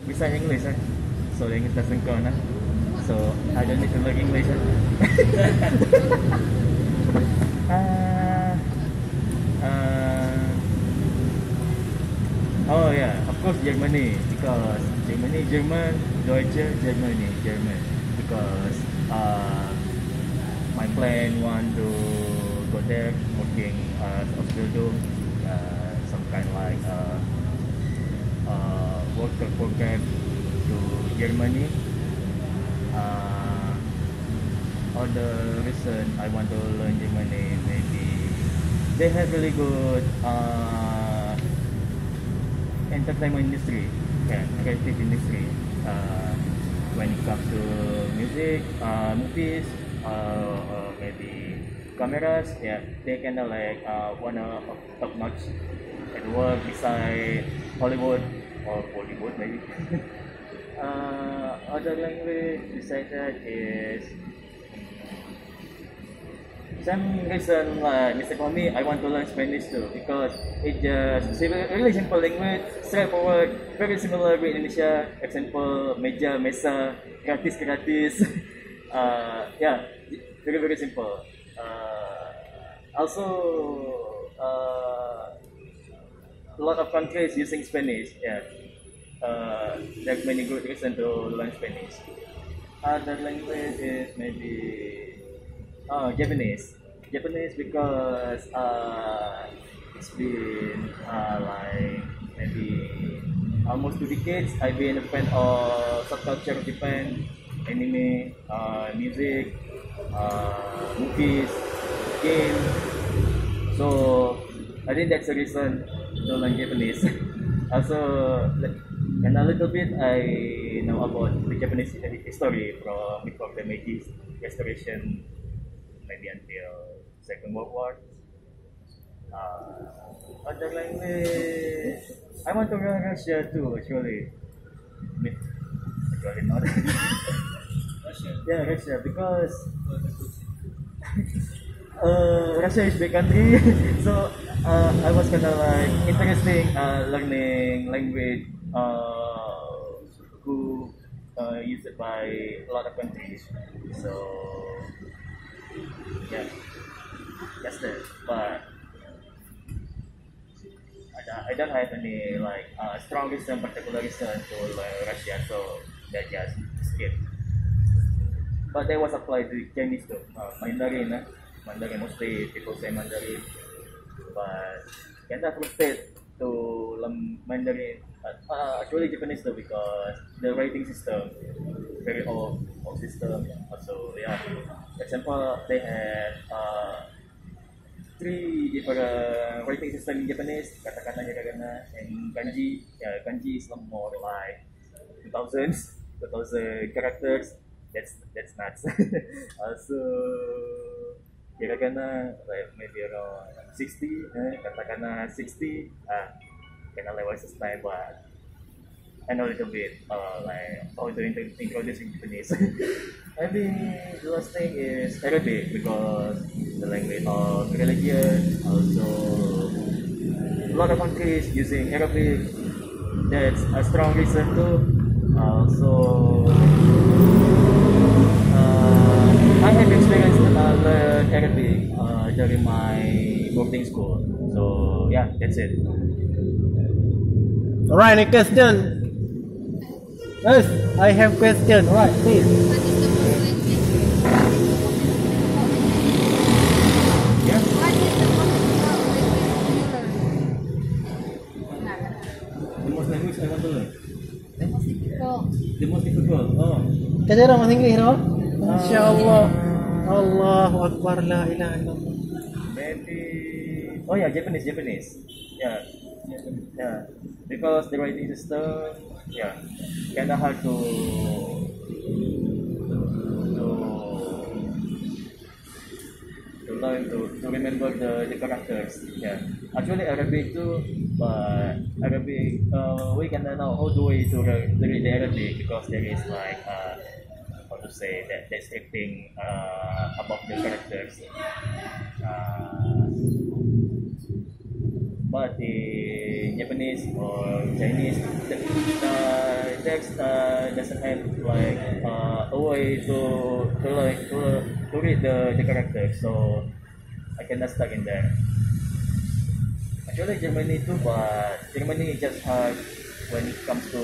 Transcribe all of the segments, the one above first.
beside English, so the English doesn't count. So I don't need to learn English. uh, uh, oh yeah, of course Germany, because German, Deutsche, German, because my plan want to go there working as Ausbildo, some kind like worker program to Germany. Uh, Other reason I want to learn Germany, maybe they have really good entertainment industry, yeah, creative industry. When it comes to music, movies, maybe cameras, yeah, they kind of like one of top notch at work beside Hollywood or Bollywood maybe. Other language besides that is some reason Mr. For me, I want to learn Spanish too because it just really simple language, straightforward, very similar with Indonesia. Example, meja, mesa, gratis, gratis. Yeah, very simple. Also, a lot of countries using Spanish. Yeah, there's many good reason to learn Spanish. Other language is maybe Japanese. Japanese because it's been like maybe almost 2 decades. I've been a fan of subculture of Japan, anime, music, movies, games. So I think that's the reason to learn Japanese. Also, and a little bit I know about the Japanese history from before the Meiji Restoration, maybe until Second World War. Other language, I want to learn Russia too. Actually not. Yeah, Russia because Russia is big country, so I was kind of like interesting learning language who used it by a lot of countries. So yeah, that's it. But I don't have any like strong reason, particular reason to learn Russian, so that just skip. But that was applied to Chinese too. Mandarin, Mandarin mostly people say Mandarin, but kind of frustrated to learn Mandarin. Actually Japanese too because the writing system very old system. Also yeah, example they have three different writing system in Japanese, katakana, hiragana, and kanji. Yeah, kanji is more like 2000 characters. That's nuts. Also, hiragana like maybe around 60, katakana 60. Kind of like what's the style, but I know a little bit like how to introduce in Japanese. I think the last thing is Arabic because the language of religion, also a lot of countries using Arabic. That's a strong reason too. Also, I have experience learn Arabic during my boarding school. So yeah, that's it. Alright, any question? Yes, I have question. Alright, please. Yeah. What is the most difficult language you learn? The most language I want to learn. Most difficult. The most difficult. Oh. Kasi orang bahasa Inggris, no? Masya Allah. Allahu Akbar, la ilaha illallah. Maybe. Oh yeah, Japanese. Yeah. Yeah. Because the writing system, yeah, kind of hard to learn to remember the characters. Yeah. Actually Arabic too, but Arabic we can know how do we to read the Arabic because there is like how to say that descripting about the characters. but in Japanese or Chinese, the text doesn't have like a way to read the character, so I cannot stuck in there. Actually, Germany too, but Germany is just hard when it comes to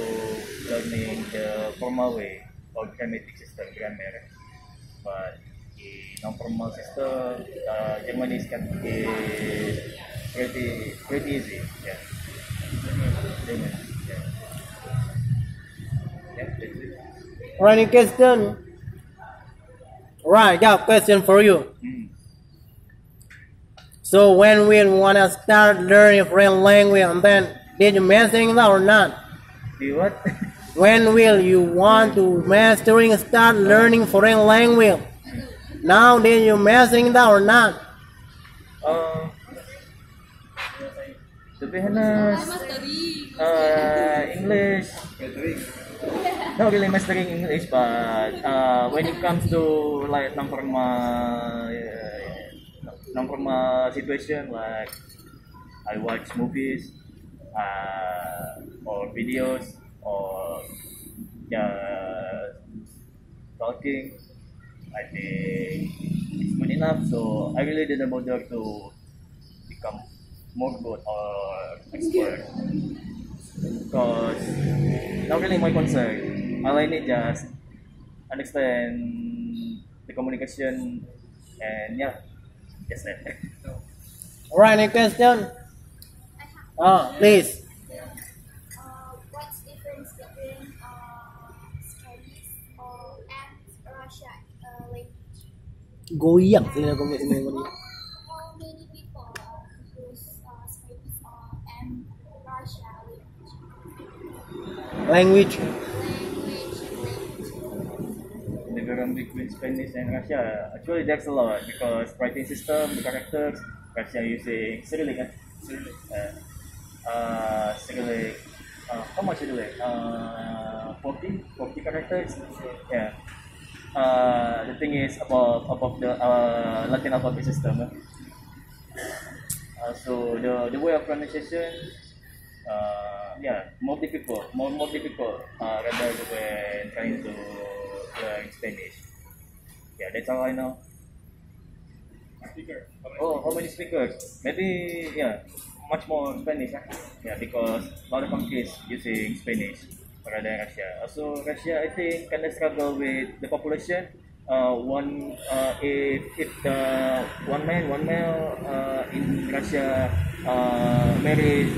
learning the formal way or grammatic system, grammar. But in non-formal system, Germany is pretty easy. Yeah. German. Yeah. Yeah, that's it. Right, any question? Right, got a question for you. Mm. So when we wanna start learning foreign language, and then did you mastering that or not? Do you what? When will you want to mastering start learning foreign language? Now did you mastering that or not? To be honest, English. Not really mastering English, but when it comes to like non-formal situation, like I watch movies or videos or talking, I think it's good enough. So I really didn't bother to become more good or expert, because not really my concern. All I need just understand the communication, and yeah, just that. Right, any question? Please. What's the difference between Chinese and Russia language? Goyang sila kung may How many people use Chinese and Russia language. The difference between Spanish and Russia, actually there's a lot, because writing system, the characters, Russia using Cyrillic, Cyrillic, how much Cyrillic? 40 characters. Yeah. The thing is about the Latin alphabet system. So the way of pronunciation, more difficult rather than trying to learn Spanish. Yeah, that's all I know. Oh, how many speakers? Maybe much more Spanish. Yeah, because a lot of countries using Spanish rather than Russia. Also, Russia I think kind of struggle with the population. If the one male in Russia marries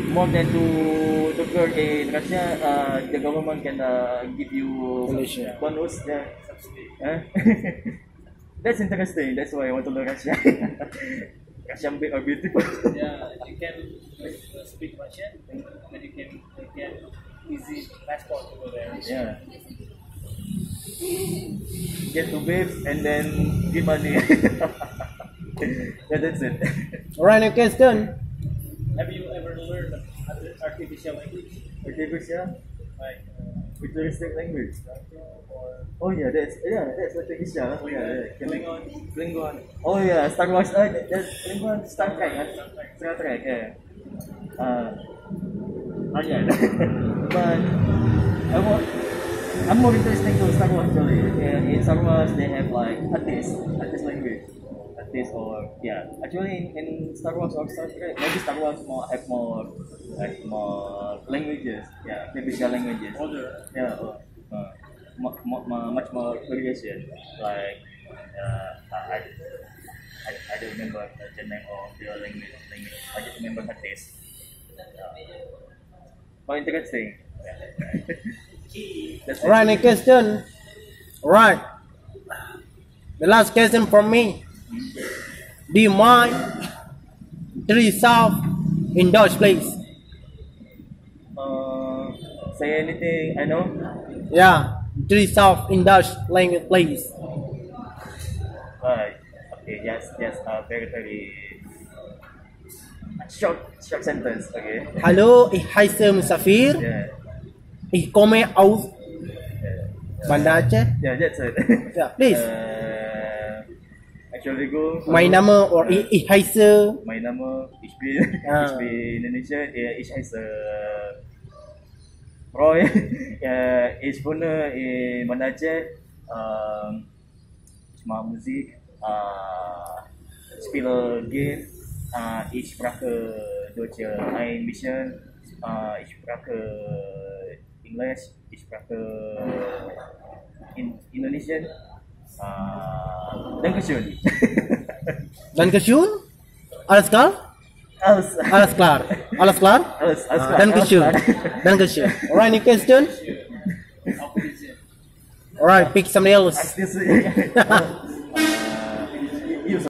more than two girls in Russia, the government can give you bonus. That's interesting. That's why I want to learn Russian. Russian are beautiful. Yeah, you can speak Russian, and you can get easy passport over there. Yeah. Get two babes and then give money. Yeah, that's it. Right, any question? Have you ever learned artificial language? Artificial? Like Futuristic language. Oh yeah, that's artificial. Oh yeah, Klingon. Oh yeah, Star Wars. That's Klingon. Star Trek. Star Trek. Yeah. Yeah. But I'm more interested to Star Wars actually. In Star Wars they have like artist language. Actually in Star Wars or Star Trek, maybe Star Wars have more languages. Yeah, artificial languages. older. Yeah, much more variation. Like I don't remember the name of the language. I just remember her taste. Quite interesting. That's Right, any question? Right. The last question from me. Do you mind to resolve in Dutch, please? Say anything I know. Yeah, to resolve in Dutch language, please. Right. Okay. Just very short sentence. Okay. Hallo, ich heiße Musafir. Yeah. Ich komme aus Banda Aceh. Yeah, that's it. Yeah, please. I Entschuldigung. Mein Name oder ich heiße. Mein Name, ich bin Indonesia, ich heiße Roy. Ich wohne in Malaysia. Ich mache Musik, spiele Game. Ich spreche Deutsch ein bisschen. Ich spreche Englisch. Ich spreche Indonesian. Dankeschön. Dankeschön. Alles klar? Alles. Alles klar. Alles klar? Alles klar. Dankeschön. Alles klar. Dankeschön. Alright, any question? Alright, pick somebody else. This